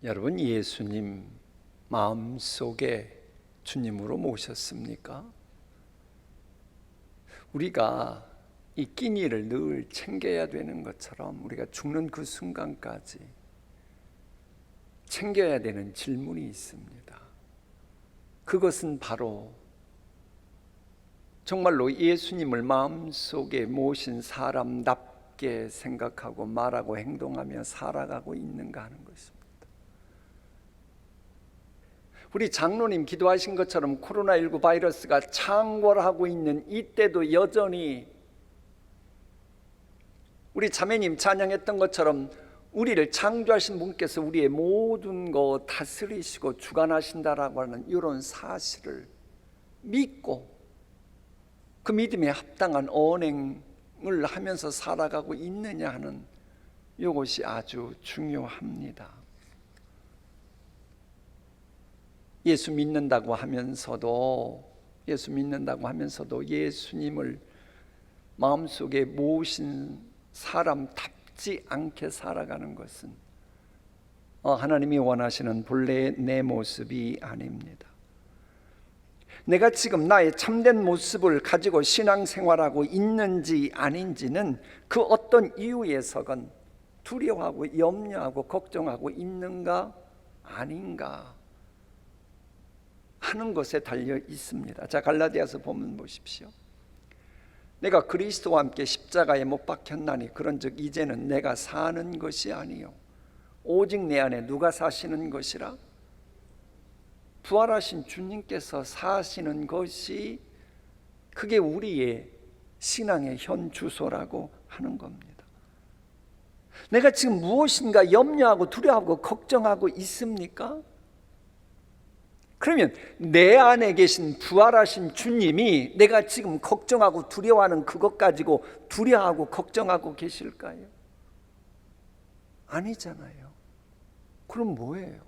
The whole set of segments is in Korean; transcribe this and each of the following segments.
여러분, 예수님 마음속에 주님으로 모셨습니까? 우리가 이 끼니를 늘 챙겨야 되는 것처럼 우리가 죽는 그 순간까지 챙겨야 되는 질문이 있습니다. 그것은 바로 정말로 예수님을 마음속에 모신 사람답게 생각하고 말하고 행동하며 살아가고 있는가 하는 것입니다. 우리 장로님 기도하신 것처럼 코로나19 바이러스가 창궐하고 있는 이때도 여전히 우리 자매님 찬양했던 것처럼 우리를 창조하신 분께서 우리의 모든 것 다스리시고 주관하신다라고 하는 이런 사실을 믿고 그 믿음에 합당한 언행을 하면서 살아가고 있느냐 하는 이것이 아주 중요합니다. 예수 믿는다고 하면서도 예수님을 마음속에 모신 사람답지 않게 살아가는 것은 하나님이 원하시는 본래의 내 모습이 아닙니다. 내가 지금 나의 참된 모습을 가지고 신앙생활하고 있는지 아닌지는 그 어떤 이유에서건 두려워하고 염려하고 걱정하고 있는가 아닌가 하는 것에 달려 있습니다. 자, 갈라디아서 본문 보십시오. 내가 그리스도와 함께 십자가에 못 박혔나니 그런즉 이제는 내가 사는 것이 아니요 오직 내 안에 누가 사시는 것이라? 부활하신 주님께서 사시는 것이 그게 우리의 신앙의 현 주소라고 하는 겁니다. 내가 지금 무엇인가 염려하고 두려워하고 걱정하고 있습니까? 그러면 내 안에 계신 부활하신 주님이 내가 지금 걱정하고 두려워하는 그것 가지고 두려워하고 걱정하고 계실까요? 아니잖아요. 그럼 뭐예요?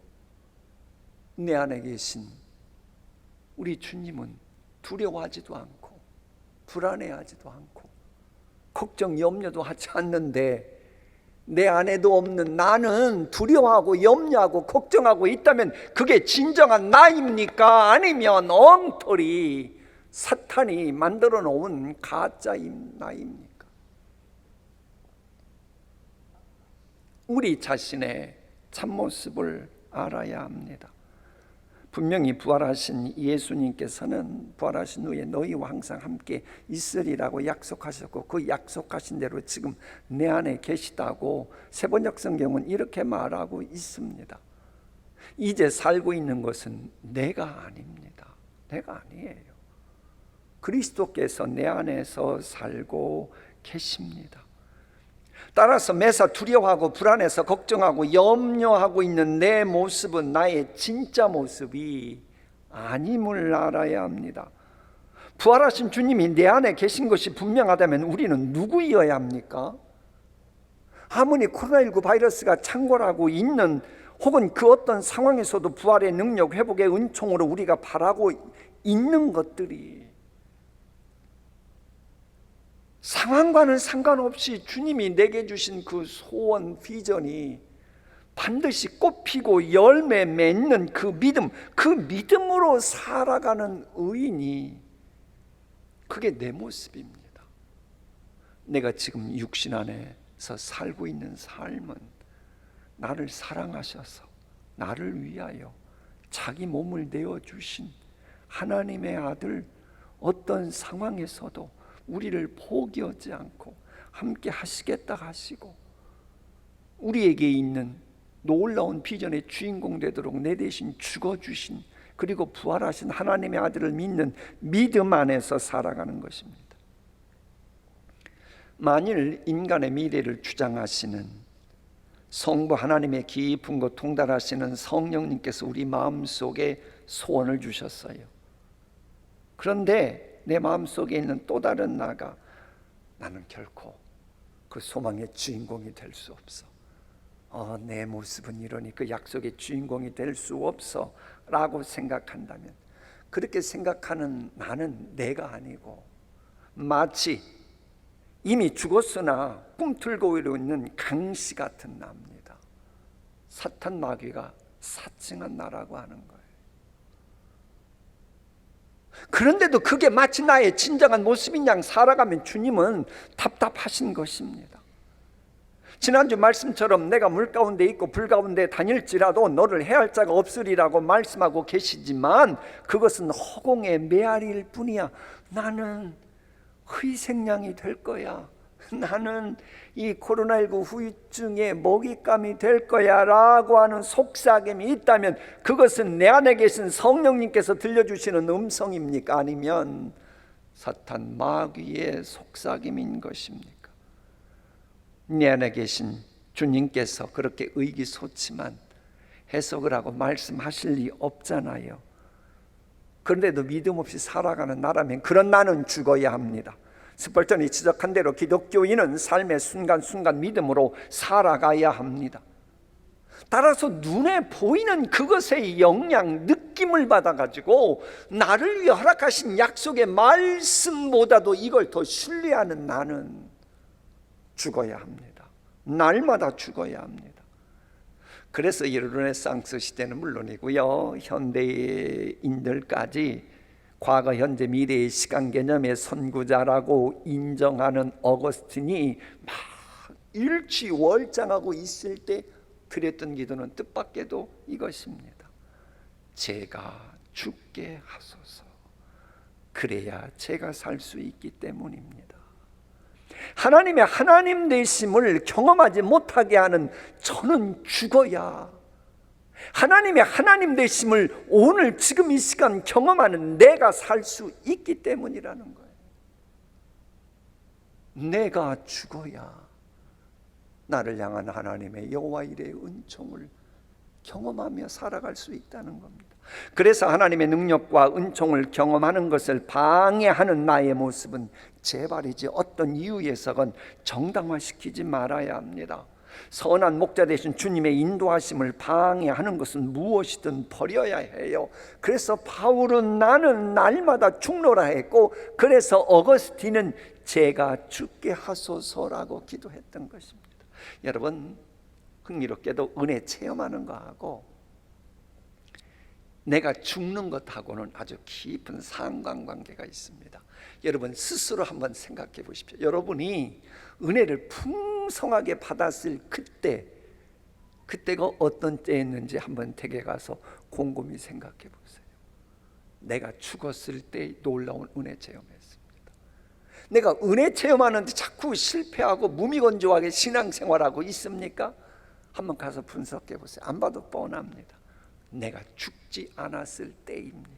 내 안에 계신 우리 주님은 두려워하지도 않고 불안해하지도 않고 걱정 염려도 하지 않는데 내 안에도 없는 나는 두려워하고 염려하고 걱정하고 있다면 그게 진정한 나입니까? 아니면 엉터리 사탄이 만들어 놓은 가짜인 나입니까? 우리 자신의 참모습을 알아야 합니다. 분명히 부활하신 예수님께서는 부활하신 후에 너희와 항상 함께 있으리라고 약속하셨고 그 약속하신 대로 지금 내 안에 계시다고 세번역 성경은 이렇게 말하고 있습니다. 이제 살고 있는 것은 내가 아닙니다. 내가 아니에요. 그리스도께서 내 안에서 살고 계십니다. 따라서 매사 두려워하고 불안해서 걱정하고 염려하고 있는 내 모습은 나의 진짜 모습이 아님을 알아야 합니다. 부활하신 주님이 내 안에 계신 것이 분명하다면 우리는 누구이어야 합니까? 아무리 코로나19 바이러스가 창궐하고 있는 혹은 그 어떤 상황에서도 부활의 능력, 회복의 은총으로 우리가 바라고 있는 것들이 상황과는 상관없이 주님이 내게 주신 그 소원, 비전이 반드시 꽃피고 열매 맺는 그 믿음, 그 믿음으로 살아가는 의인이 그게 내 모습입니다. 내가 지금 육신 안에서 살고 있는 삶은 나를 사랑하셔서 나를 위하여 자기 몸을 내어주신 하나님의 아들, 어떤 상황에서도 우리를 포기하지 않고 함께 하시겠다 하시고 우리에게 있는 놀라운 비전의 주인공 되도록 내 대신 죽어주신 그리고 부활하신 하나님의 아들을 믿는 믿음 안에서 살아가는 것입니다. 만일 인간의 미래를 주장하시는 성부 하나님의 깊은 곳 통달하시는 성령님께서 우리 마음속에 소원을 주셨어요. 그런데 내 마음속에 있는 또 다른 나가 나는 결코 그 소망의 주인공이 될 수 없어. 내 모습은 이러니 그 약속의 주인공이 될 수 없어 라고 생각한다면 그렇게 생각하는 나는 내가 아니고 마치 이미 죽었으나 꿈틀거리고 있는 강시 같은 나입니다. 사탄 마귀가 사칭한 나라고 하는 거예요. 그런데도 그게 마치 나의 진정한 모습인 양 살아가면 주님은 답답하신 것입니다. 지난주 말씀처럼 내가 물 가운데 있고 불 가운데 다닐지라도 너를 해할 자가 없으리라고 말씀하고 계시지만 그것은 허공의 메아리일 뿐이야. 나는 희생양이 될 거야. 나는 이 코로나19 후유증의 먹잇감이 될 거야 라고 하는 속삭임이 있다면 그것은 내 안에 계신 성령님께서 들려주시는 음성입니까? 아니면 사탄 마귀의 속삭임인 것입니까? 내 안에 계신 주님께서 그렇게 의기소침한 해석을 하고 말씀하실 리 없잖아요. 그런데도 믿음 없이 살아가는 나라면 그런 나는 죽어야 합니다. 스펄전이 지적한 대로 기독교인은 삶의 순간순간 믿음으로 살아가야 합니다. 따라서 눈에 보이는 그것의 영향, 느낌을 받아가지고 나를 위해 허락하신 약속의 말씀보다도 이걸 더 신뢰하는 나는 죽어야 합니다. 날마다 죽어야 합니다. 그래서 이 르네상스 시대는 물론이고요, 현대인들까지 과거, 현재, 미래의 시간 개념의 선구자라고 인정하는 어거스틴이 막 일취월장하고 있을 때 드렸던 기도는 뜻밖에도 이것입니다. 제가 죽게 하소서. 그래야 제가 살 수 있기 때문입니다. 하나님의 하나님 되심을 경험하지 못하게 하는 저는 죽어야 하나님의 하나님 되심을 오늘 지금 이 시간 경험하는 내가 살 수 있기 때문이라는 거예요. 내가 죽어야 나를 향한 하나님의 여호와 일의 은총을 경험하며 살아갈 수 있다는 겁니다. 그래서 하나님의 능력과 은총을 경험하는 것을 방해하는 나의 모습은 제발이지 어떤 이유에서건 정당화시키지 말아야 합니다. 선한 목자 되신 주님의 인도하심을 방해하는 것은 무엇이든 버려야 해요. 그래서 바울은 나는 날마다 죽노라 했고, 그래서 어거스틴은 제가 죽게 하소서라고 기도했던 것입니다. 여러분, 흥미롭게도 은혜 체험하는 거하고 내가 죽는 것하고는 아주 깊은 상관관계가 있습니다. 여러분 스스로 한번 생각해 보십시오. 여러분이 은혜를 풍성하게 받았을 그때가 어떤 때였는지 한번 댁에 가서 곰곰이 생각해 보세요. 내가 죽었을 때 놀라운 은혜 체험했습니다. 내가 은혜 체험하는데 자꾸 실패하고 무미건조하게 신앙생활하고 있습니까? 한번 가서 분석해 보세요. 안 봐도 뻔합니다. 내가 죽지 않았을 때입니다.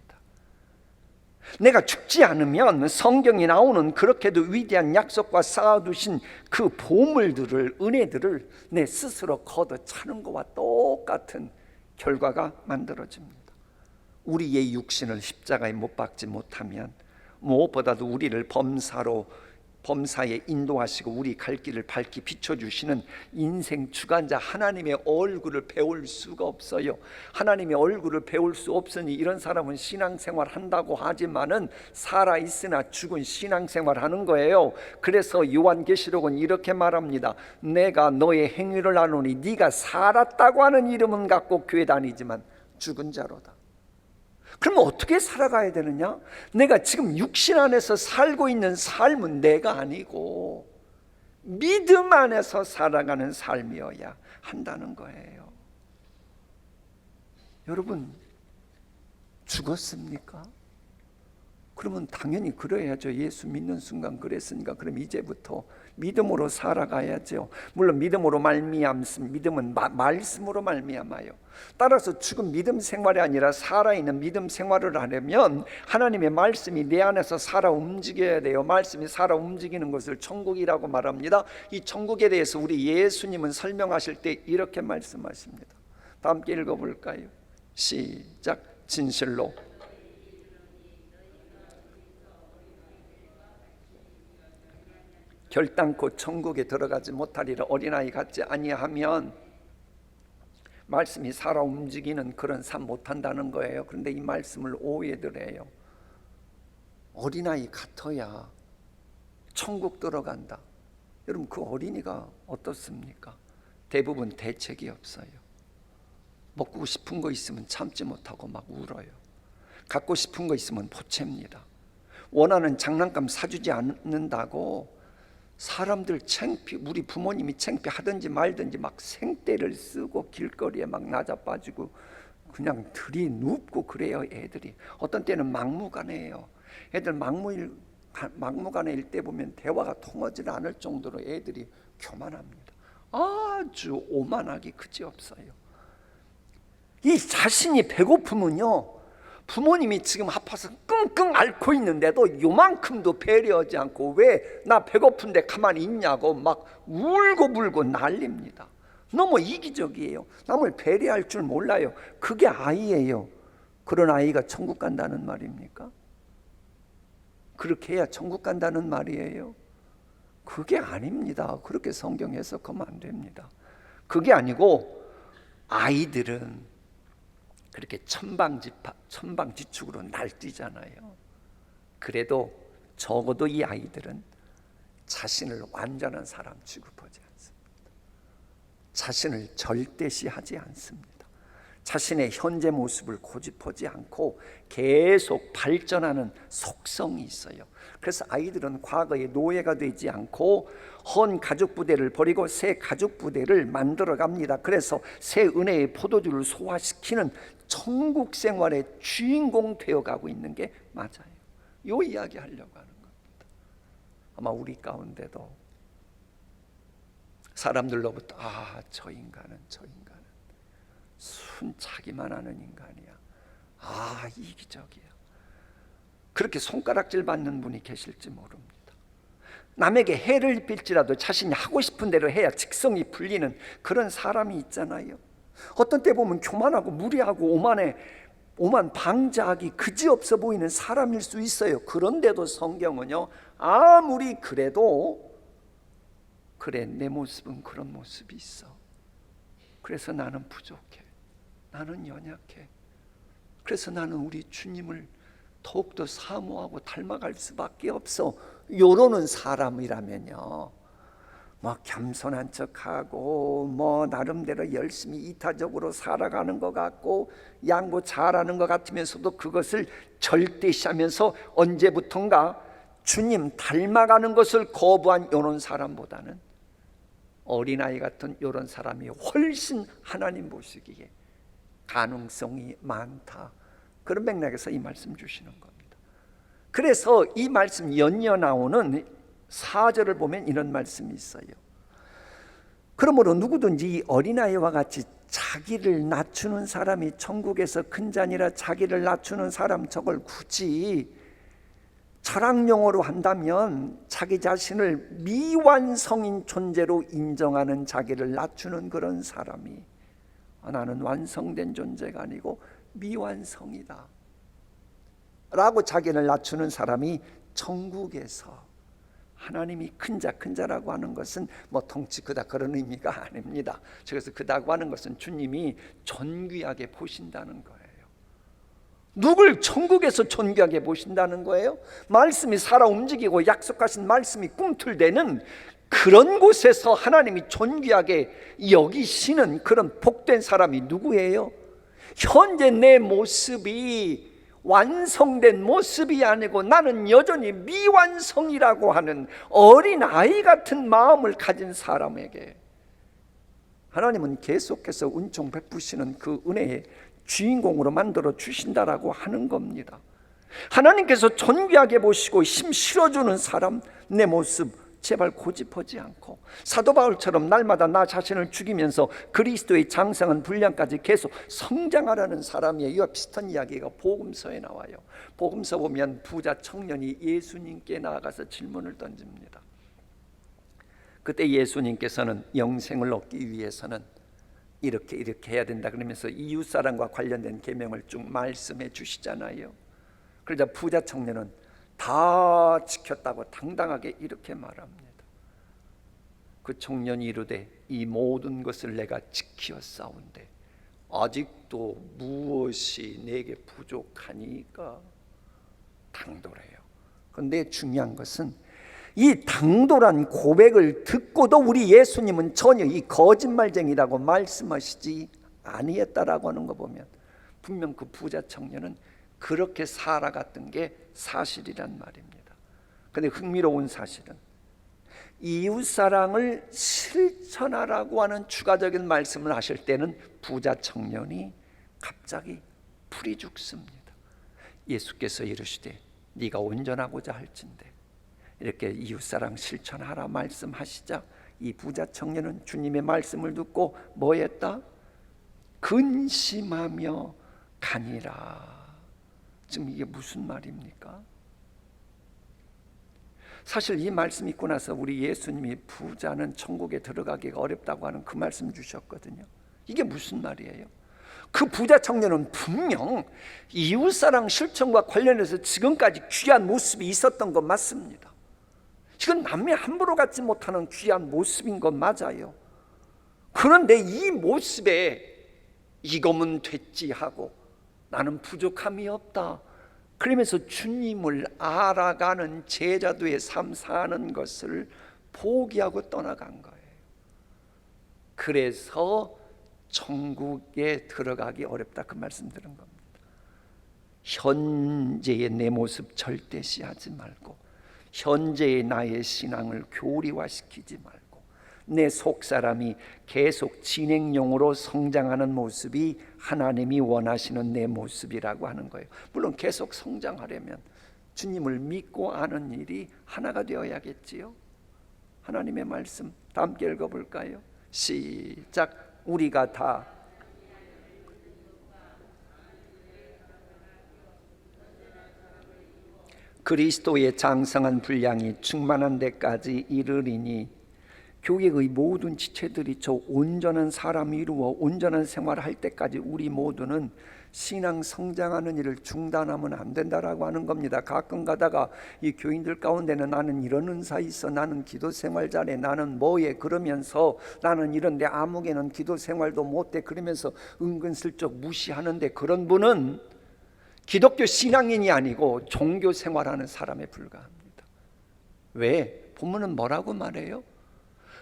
내가 죽지 않으면 성경이 나오는 그렇게도 위대한 약속과 쌓아두신 그 보물들을, 은혜들을 내 스스로 걷어차는 것과 똑같은 결과가 만들어집니다. 우리의 육신을 십자가에 못 박지 못하면 무엇보다도 우리를 범사에 인도하시고 우리 갈 길을 밝히 비춰주시는 인생 주관자 하나님의 얼굴을 배울 수가 없어요. 하나님의 얼굴을 배울 수 없으니 이런 사람은 신앙생활 한다고 하지만은 살아있으나 죽은 신앙생활 하는 거예요. 그래서 요한계시록은 이렇게 말합니다. 내가 너의 행위를 아노니 네가 살았다고 하는 이름은 갖고 교회 다니지만 죽은 자로다. 그러면 어떻게 살아가야 되느냐? 내가 지금 육신 안에서 살고 있는 삶은 내가 아니고 믿음 안에서 살아가는 삶이어야 한다는 거예요. 여러분 죽었습니까? 그러면 당연히 그래야죠. 예수 믿는 순간 그랬으니까 그럼 이제부터 믿음으로 살아가야죠. 물론 믿음으로 말미암음, 믿음은 말씀으로 말미암아요. 따라서 지금 믿음 생활이 아니라 살아있는 믿음 생활을 하려면 하나님의 말씀이 내 안에서 살아 움직여야 돼요. 말씀이 살아 움직이는 것을 천국이라고 말합니다. 이 천국에 대해서 우리 예수님은 설명하실 때 이렇게 말씀하십니다. 다 함께 읽어볼까요? 시작. 진실로 결단코 천국에 들어가지 못하리라. 어린아이 같지 아니하면 말씀이 살아 움직이는 그런 삶 못한다는 거예요. 그런데 이 말씀을 오해들 해요. 어린아이 같아야 천국 들어간다. 여러분 그 어린이가 어떻습니까? 대부분 대책이 없어요. 먹고 싶은 거 있으면 참지 못하고 막 울어요. 갖고 싶은 거 있으면 보챕니다. 원하는 장난감 사주지 않는다고 사람들 우리 부모님이 창피하든지 말든지 막 생떼를 쓰고 길거리에 막 낮아빠지고 그냥 들이눕고 그래요. 애들이 어떤 때는 막무가내예요. 애들 막무가내일 때 보면 대화가 통하지 않을 정도로 애들이 교만합니다. 아주 오만하기 그지없어요. 이 자신이 배고프면요, 부모님이 지금 아파서 끙끙 앓고 있는데도 요만큼도 배려하지 않고 왜 나 배고픈데 가만히 있냐고 막 울고불고 난립니다. 너무 이기적이에요. 남을 배려할 줄 몰라요. 그게 아이예요. 그런 아이가 천국 간다는 말입니까? 그렇게 해야 천국 간다는 말이에요? 그게 아닙니다. 그렇게 성경 해석하면 안 됩니다. 그게 아니고 아이들은 그렇게 천방지축으로 날뛰잖아요. 그래도 적어도 이 아이들은 자신을 완전한 사람 취급하지 않습니다. 자신을 절대시하지 않습니다. 자신의 현재 모습을 고집하지 않고 계속 발전하는 속성이 있어요. 그래서 아이들은 과거의 노예가 되지 않고 헌 가죽부대를 버리고 새 가죽부대를 만들어 갑니다. 그래서 새 은혜의 포도주를 소화시키는 천국 생활의 주인공 되어가고 있는 게 맞아요. 이 이야기 하려고 하는 겁니다. 아마 우리 가운데도 사람들로부터 저 인간은 순차기만 하는 인간이야. 이기적이야. 그렇게 손가락질 받는 분이 계실지 모릅니다. 남에게 해를 입힐지라도 자신이 하고 싶은 대로 해야 직성이 풀리는 그런 사람이 있잖아요. 어떤 때 보면 교만하고 무리하고 오만 방자하기 그지없어 보이는 사람일 수 있어요. 그런데도 성경은요, 아무리 그래도 그래, 내 모습은 그런 모습이 있어. 그래서 나는 부족해. 나는 연약해. 그래서 나는 우리 주님을 더욱더 사모하고 닮아갈 수밖에 없어. 요러는 사람이라면요, 겸손한 척하고 나름대로 열심히 이타적으로 살아가는 것 같고 양보 잘하는 것 같으면서도 그것을 절대시하면서 언제부턴가 주님 닮아가는 것을 거부한 요런 사람보다는 어린아이 같은 요런 사람이 훨씬 하나님 보시기에 가능성이 많다. 그런 맥락에서 이 말씀 주시는 겁니다. 그래서 이 말씀 연이어 나오는 4절을 보면 이런 말씀이 있어요. 그러므로 누구든지 이 어린아이와 같이 자기를 낮추는 사람이 천국에서 큰 자니라. 자기를 낮추는 사람, 저걸 굳이 철학용어로 한다면 자기 자신을 미완성인 존재로 인정하는, 자기를 낮추는 그런 사람이 나는 완성된 존재가 아니고 미완성이다 라고 자기를 낮추는 사람이 천국에서, 하나님이 큰 자라고 하는 것은 덩치 크다 그런 의미가 아닙니다. 그래서 크다고 하는 것은 주님이 존귀하게 보신다는 거예요. 누굴 천국에서 존귀하게 보신다는 거예요? 말씀이 살아 움직이고 약속하신 말씀이 꿈틀대는 그런 곳에서 하나님이 존귀하게 여기시는 그런 복된 사람이 누구예요? 현재 내 모습이 완성된 모습이 아니고 나는 여전히 미완성이라고 하는 어린아이 같은 마음을 가진 사람에게 하나님은 계속해서 은총 베푸시는 그 은혜의 주인공으로 만들어 주신다라고 하는 겁니다. 하나님께서 존귀하게 보시고 힘 실어주는 사람, 내 모습 제발 고집하지 않고 사도 바울처럼 날마다 나 자신을 죽이면서 그리스도의 장성한 분량까지 계속 성장하라는 사람이에요. 이와 비슷한 이야기가 복음서에 나와요. 복음서 보면 부자 청년이 예수님께 나아가서 질문을 던집니다. 그때 예수님께서는 영생을 얻기 위해서는 이렇게 해야 된다 그러면서 이웃사랑과 관련된 계명을 쭉 말씀해 주시잖아요. 그러자 부자 청년은 다 지켰다고 당당하게 이렇게 말합니다. 그 청년이 이르되 이 모든 것을 내가 지키었사온데 아직도 무엇이 내게 부족하니까. 당돌해요. 그런데 중요한 것은 이 당돌한 고백을 듣고도 우리 예수님은 전혀 이 거짓말쟁이라고 말씀하시지 아니었다라고 하는 거 보면 분명 그 부자 청년은 그렇게 살아갔던 게 사실이란 말입니다. 그런데 흥미로운 사실은 이웃사랑을 실천하라고 하는 추가적인 말씀을 하실 때는 부자 청년이 갑자기 풀이 죽습니다. 예수께서 이르시되 네가 온전하고자 할진대, 이렇게 이웃사랑 실천하라 말씀하시자 이 부자 청년은 주님의 말씀을 듣고 뭐 했다? 근심하며 가니라. 지금 이게 무슨 말입니까? 사실 이 말씀 읽고 나서 우리 예수님이 부자는 천국에 들어가기가 어렵다고 하는 그 말씀 주셨거든요. 이게 무슨 말이에요? 그 부자 청년은 분명 이웃사랑 실천과 관련해서 지금까지 귀한 모습이 있었던 건 맞습니다. 이건 남이 함부로 갖지 못하는 귀한 모습인 건 맞아요. 그런데 이 모습에 이거면 됐지 하고 나는 부족함이 없다 그러면서 주님을 알아가는 제자도의 삶 사는 것을 포기하고 떠나간 거예요. 그래서 천국에 들어가기 어렵다 그 말씀 들은 겁니다. 현재의 내 모습 절대시하지 말고 현재의 나의 신앙을 교리화시키지 말고 내 속사람이 계속 진행용으로 성장하는 모습이 하나님이 원하시는 내 모습이라고 하는 거예요. 물론 계속 성장하려면 주님을 믿고 아는 일이 하나가 되어야겠지요. 하나님의 말씀 다 함께 읽어볼까요? 시작. 우리가 다 그리스도의 장성한 분량이 충만한 데까지 이르리니, 교회의 모든 지체들이 저 온전한 사람이 이루어 온전한 생활을 할 때까지 우리 모두는 신앙 성장하는 일을 중단하면 안 된다라고 하는 겁니다. 가끔 가다가 이 교인들 가운데는 나는 이런 은사 있어, 나는 기도 생활 잘해, 나는 뭐해 그러면서 나는 이런데 아무개는 기도 생활도 못해 그러면서 은근슬쩍 무시하는데, 그런 분은 기독교 신앙인이 아니고 종교 생활하는 사람에 불과합니다. 왜? 본문은 뭐라고 말해요?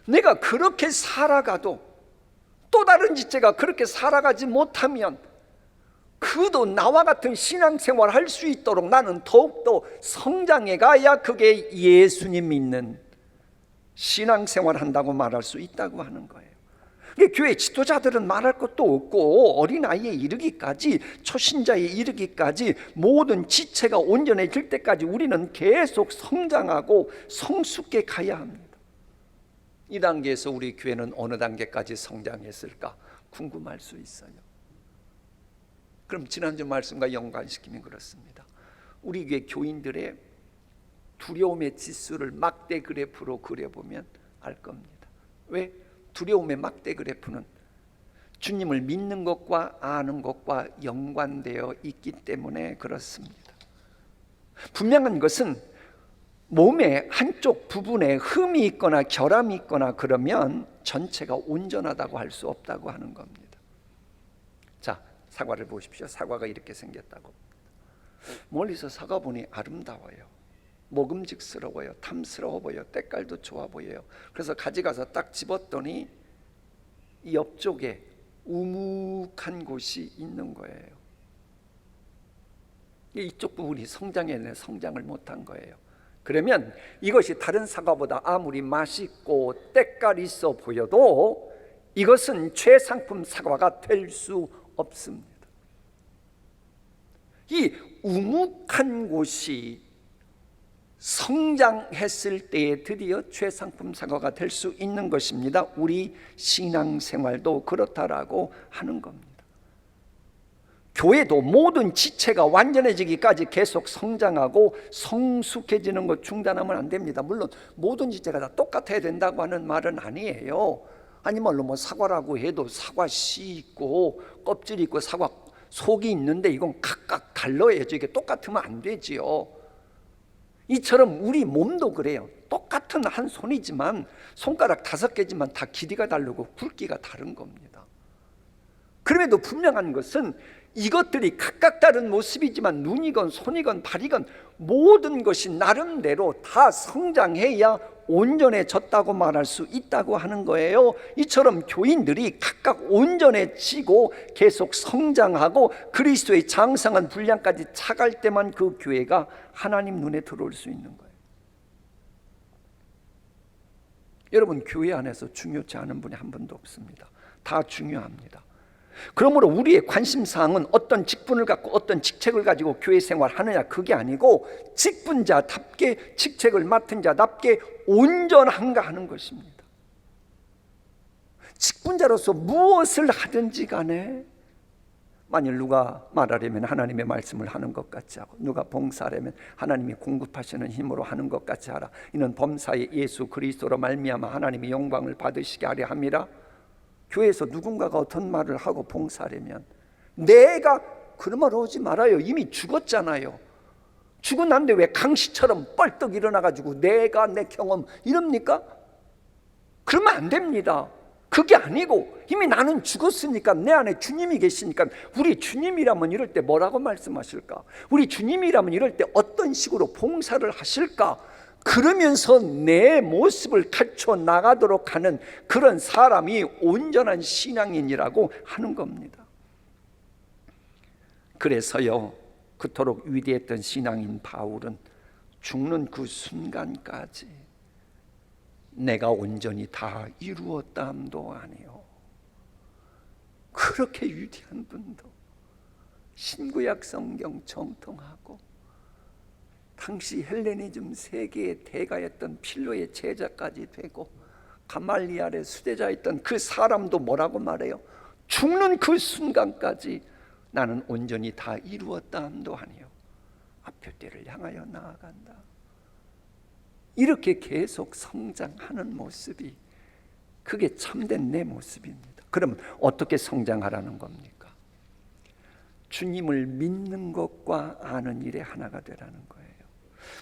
내가 그렇게 살아가도 또 다른 지체가 그렇게 살아가지 못하면 그도 나와 같은 신앙생활 할 수 있도록 나는 더욱더 성장해 가야 그게 예수님 믿는 신앙생활 한다고 말할 수 있다고 하는 거예요. 교회 지도자들은 말할 것도 없고 어린아이에 이르기까지, 초신자에 이르기까지 모든 지체가 온전해질 때까지 우리는 계속 성장하고 성숙해 가야 합니다. 이 단계에서 우리 교회는 어느 단계까지 성장했을까 궁금할 수 있어요. 그럼 지난주 말씀과 연관시키면 그렇습니다. 우리 교회 교인들의 두려움의 지수를 막대 그래프로 그려보면 알 겁니다. 왜? 두려움의 막대 그래프는 주님을 믿는 것과 아는 것과 연관되어 있기 때문에 그렇습니다. 분명한 것은 몸의 한쪽 부분에 흠이 있거나 결함이 있거나 그러면 전체가 온전하다고 할 수 없다고 하는 겁니다. 자, 사과를 보십시오. 사과가 이렇게 생겼다고. 멀리서 사과 보니 아름다워요. 먹음직스러워요. 탐스러워 보여. 때깔도 좋아 보여요. 그래서 가져가서 딱 집었더니 이 옆쪽에 우묵한 곳이 있는 거예요. 이쪽 부분이 성장했네, 성장을 못한 거예요. 그러면 이것이 다른 사과보다 아무리 맛있고 때깔 있어 보여도 이것은 최상품 사과가 될 수 없습니다. 이 우묵한 곳이 성장했을 때에 드디어 최상품 사과가 될 수 있는 것입니다. 우리 신앙생활도 그렇다라고 하는 겁니다. 교회도 모든 지체가 완전해지기까지 계속 성장하고 성숙해지는 것 중단하면 안 됩니다. 물론 모든 지체가 다 똑같아야 된다고 하는 말은 아니에요. 아니말로 뭐 사과라고 해도 사과 씨 있고 껍질이 있고 사과 속이 있는데 이건 각각 달라야죠. 이게 똑같으면 안 되지요. 이처럼 우리 몸도 그래요. 똑같은 한 손이지만 손가락 5개지만 다 길이가 다르고 굵기가 다른 겁니다. 그럼에도 분명한 것은 이것들이 각각 다른 모습이지만 눈이건 손이건 발이건 모든 것이 나름대로 다 성장해야 온전해졌다고 말할 수 있다고 하는 거예요. 이처럼 교인들이 각각 온전해지고 계속 성장하고 그리스도의 장성한 분량까지 차갈 때만 그 교회가 하나님 눈에 들어올 수 있는 거예요. 여러분, 교회 안에서 중요치 않은 분이 한 분도 없습니다. 다 중요합니다. 그러므로 우리의 관심사항은 어떤 직분을 갖고 어떤 직책을 가지고 교회 생활하느냐, 그게 아니고 직분자답게 직책을 맡은 자답게 온전한가 하는 것입니다. 직분자로서 무엇을 하든지 간에 만일 누가 말하려면 하나님의 말씀을 하는 것 같이 하고, 누가 봉사하려면 하나님이 공급하시는 힘으로 하는 것 같이 하라. 이는 범사의 예수 그리스도로 말미암아 하나님의 영광을 받으시게 하려 함이라. 교회에서 누군가가 어떤 말을 하고 봉사하려면 내가 그런 말 하지 말아요. 이미 죽었잖아요. 죽은 난데 왜 강시처럼 뻘떡 일어나가지고 내가 내 경험 이럽니까? 그러면 안 됩니다. 그게 아니고 이미 나는 죽었으니까 내 안에 주님이 계시니까, 우리 주님이라면 이럴 때 뭐라고 말씀하실까? 우리 주님이라면 이럴 때 어떤 식으로 봉사를 하실까? 그러면서 내 모습을 갖춰 나가도록 하는 그런 사람이 온전한 신앙인이라고 하는 겁니다. 그래서요, 그토록 위대했던 신앙인 바울은 죽는 그 순간까지 내가 온전히 다 이루었다함도 아니요, 그렇게 위대한 분도 신구약 성경 정통하고 당시 헬레니즘 세계의 대가였던 필로의 제자까지 되고 가말리알의 수제자였던 그 사람도 뭐라고 말해요? 죽는 그 순간까지 나는 온전히 다 이루었다함도 아니요, 앞의 때를 향하여 나아간다. 이렇게 계속 성장하는 모습이, 그게 참된 내 모습입니다. 그러면 어떻게 성장하라는 겁니까? 주님을 믿는 것과 아는 일에 하나가 되라는 거예요.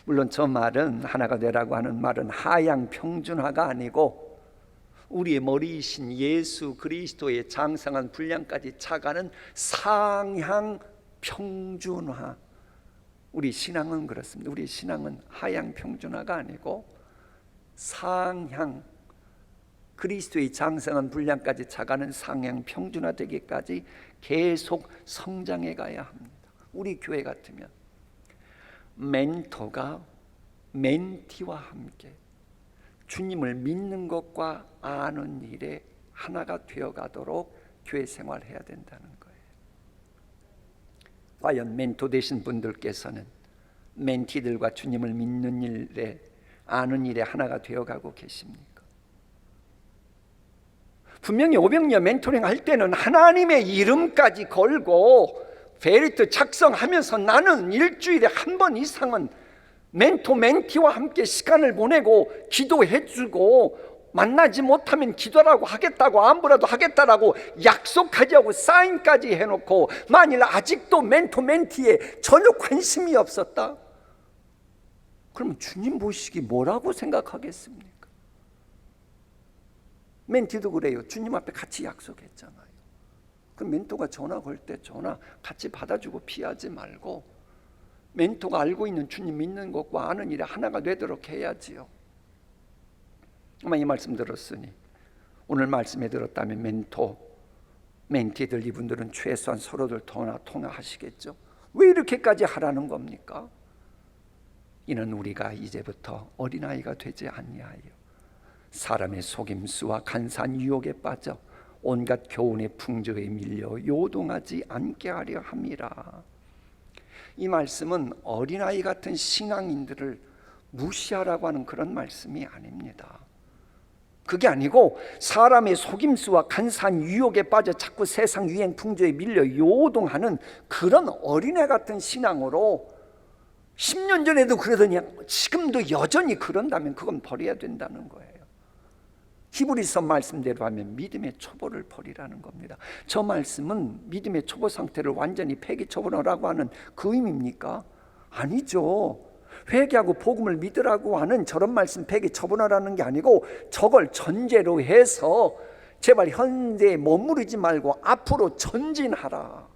물론 저 말은, 하나가 되라고 하는 말은 하향 평준화가 아니고 우리의 머리이신 예수 그리스도의 장성한 분량까지 차가는 상향 평준화. 우리 신앙은 그렇습니다. 우리 신앙은 하향 평준화가 아니고 상향, 그리스도의 장성한 분량까지 차가는 상향 평준화 되기까지 계속 성장해 가야 합니다. 우리 교회 같으면 멘토가 멘티와 함께 주님을 믿는 것과 아는 일에 하나가 되어가도록 교회 생활해야 된다는 거예요. 과연 멘토 되신 분들께서는 멘티들과 주님을 믿는 일에, 아는 일에 하나가 되어가고 계십니까? 분명히 500년 멘토링 할 때는 하나님의 이름까지 걸고 베리트 작성하면서 나는 일주일에 한 번 이상은 멘토 멘티와 함께 시간을 보내고 기도해주고, 만나지 못하면 기도라고 하겠다고, 안부라도 하겠다라고 약속하자고 사인까지 해놓고, 만일 아직도 멘토 멘티에 전혀 관심이 없었다? 그러면 주님 보시기 뭐라고 생각하겠습니까? 멘티도 그래요. 주님 앞에 같이 약속했잖아요. 그럼 멘토가 전화 걸 때 전화 같이 받아주고 피하지 말고 멘토가 알고 있는 주님 믿는 것과 아는 일에 하나가 되도록 해야지요. 아마 이 말씀 들었으니 오늘 말씀에 들었다면 멘토, 멘티들 이분들은 최소한 서로들 통화하시겠죠. 왜 이렇게까지 하라는 겁니까? 이는 우리가 이제부터 어린아이가 되지 아니하여 사람의 속임수와 간사한 유혹에 빠져 온갖 교훈의 풍조에 밀려 요동하지 않게 하려 함이라. 이 말씀은 어린아이 같은 신앙인들을 무시하라고 하는 그런 말씀이 아닙니다. 그게 아니고 사람의 속임수와 간사한 유혹에 빠져 자꾸 세상 유행 풍조에 밀려 요동하는 그런 어린애 같은 신앙으로 10년 전에도 그러더니 지금도 여전히 그런다면 그건 버려야 된다는 거예요. 히브리서 말씀대로 하면 믿음의 초보를 버리라는 겁니다. 저 말씀은 믿음의 초보 상태를 완전히 폐기 처분하라고 하는 그 의미입니까? 아니죠. 회개하고 복음을 믿으라고 하는 저런 말씀 폐기 처분하라는 게 아니고, 저걸 전제로 해서 제발 현재에 머무르지 말고 앞으로 전진하라.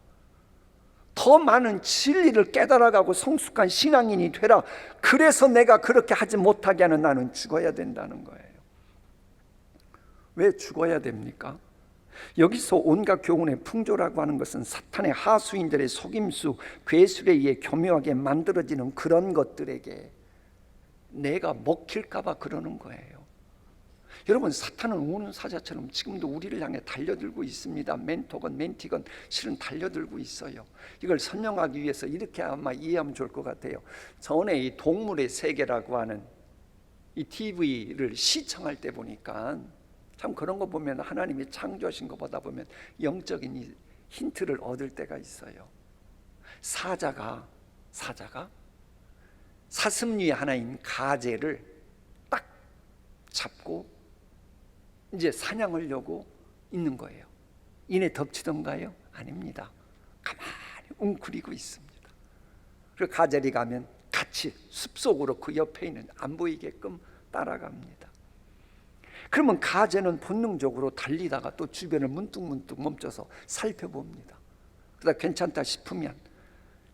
더 많은 진리를 깨달아가고 성숙한 신앙인이 되라. 그래서 내가 그렇게 하지 못하게 하는 나는 죽어야 된다는 거예요. 왜 죽어야 됩니까? 여기서 온갖 교훈의 풍조라고 하는 것은 사탄의 하수인들의 속임수, 괴술에 의해 교묘하게 만들어지는 그런 것들에게 내가 먹힐까 봐 그러는 거예요. 여러분, 사탄은 우는 사자처럼 지금도 우리를 향해 달려들고 있습니다. 멘토건 멘티건 실은 달려들고 있어요. 이걸 설명하기 위해서 이렇게 아마 이해하면 좋을 것 같아요. 전에 이 동물의 세계라고 하는 이 TV를 시청할 때 보니까 참 그런 거 보면 하나님이 창조하신 거 보다 보면 영적인 이 힌트를 얻을 때가 있어요. 사자가 사슴류의 하나인 가재를 딱 잡고 이제 사냥하려고 있는 거예요. 이내 덮치던가요? 아닙니다. 가만히 웅크리고 있습니다. 그리고 가젤이 가면 같이 숲속으로 그 옆에 있는 안 보이게끔 따라갑니다. 그러면 가젤은 본능적으로 달리다가 또 주변을 문득문득 멈춰서 살펴봅니다. 그러다 괜찮다 싶으면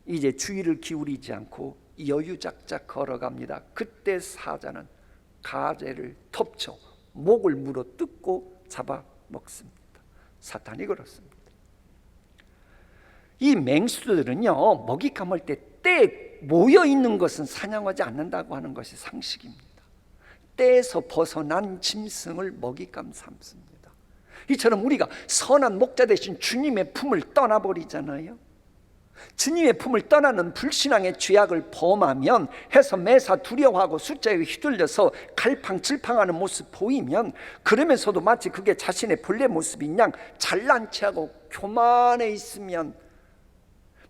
이제 주의를 기울이지 않고 여유작작 걸어갑니다. 그때 사자는 가젤을 덮쳐 목을 물어 뜯고 잡아먹습니다. 사탄이 그렇습니다. 이 맹수들은요, 먹이 감을 때 떼에 모여있는 것은 사냥하지 않는다고 하는 것이 상식입니다. 떼에서 벗어난 짐승을 먹잇감 삼습니다. 이처럼 우리가 선한 목자 대신 주님의 품을 떠나버리잖아요. 주님의 품을 떠나는 불신앙의 죄악을 범하면 해서 매사 두려워하고 숫자에 휘둘려서 갈팡질팡하는 모습 보이면, 그러면서도 마치 그게 자신의 본래 모습인 양 잘난 체하고 교만해 있으면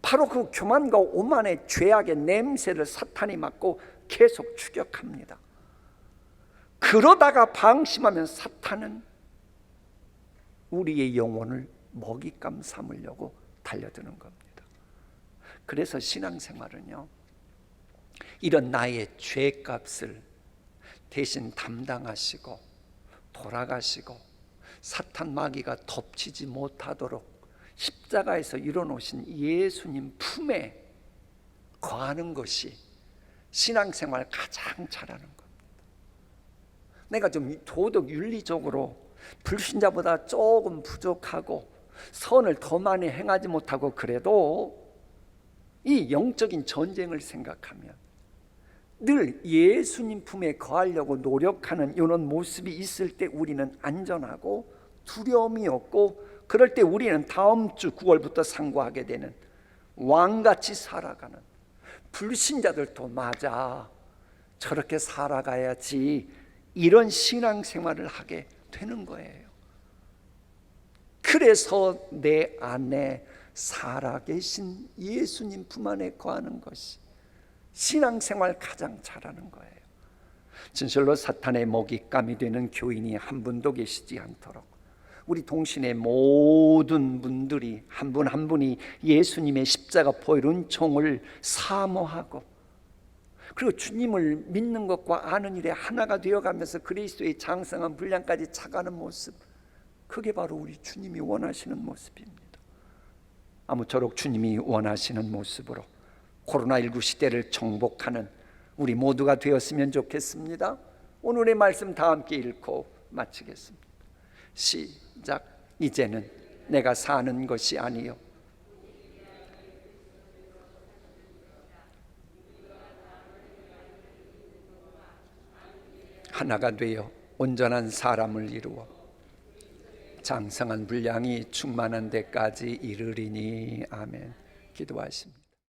바로 그 교만과 오만의 죄악의 냄새를 사탄이 맡고 계속 추격합니다. 그러다가 방심하면 사탄은 우리의 영혼을 먹잇감 삼으려고 달려드는 겁니다. 그래서 신앙생활은요, 이런 나의 죄값을 대신 담당하시고 돌아가시고 사탄 마귀가 덮치지 못하도록 십자가에서 일어놓으신 예수님 품에 거하는 것이 신앙생활 가장 잘하는 겁니다. 내가 좀 도덕 윤리적으로 불신자보다 조금 부족하고 선을 더 많이 행하지 못하고 그래도 이 영적인 전쟁을 생각하면 늘 예수님 품에 거하려고 노력하는 이런 모습이 있을 때 우리는 안전하고 두려움이 없고, 그럴 때 우리는 다음 주 9월부터 상고하게 되는 왕같이 살아가는, 불신자들도 맞아 저렇게 살아가야지 이런 신앙생활을 하게 되는 거예요. 그래서 내 안에 살아계신 예수님 품 안에 거하는 것이 신앙생활 가장 잘하는 거예요. 진실로 사탄의 먹잇감이 되는 교인이 한 분도 계시지 않도록 우리 동신의 모든 분들이 한 분 한 분이 예수님의 십자가 보혈 은총을 사모하고, 그리고 주님을 믿는 것과 아는 일에 하나가 되어가면서 그리스도의 장성한 분량까지 차가는 모습, 그게 바로 우리 주님이 원하시는 모습입니다. 아무쪼록 주님이 원하시는 모습으로 코로나19 시대를 정복하는 우리 모두가 되었으면 좋겠습니다. 오늘의 말씀 다 함께 읽고 마치겠습니다. 시작. 이제는 내가 사는 것이 아니요 하나가 되어 온전한 사람을 이루어 장성한 분량이 충만한 데까지 이르리니. 아멘. 기도하십니다.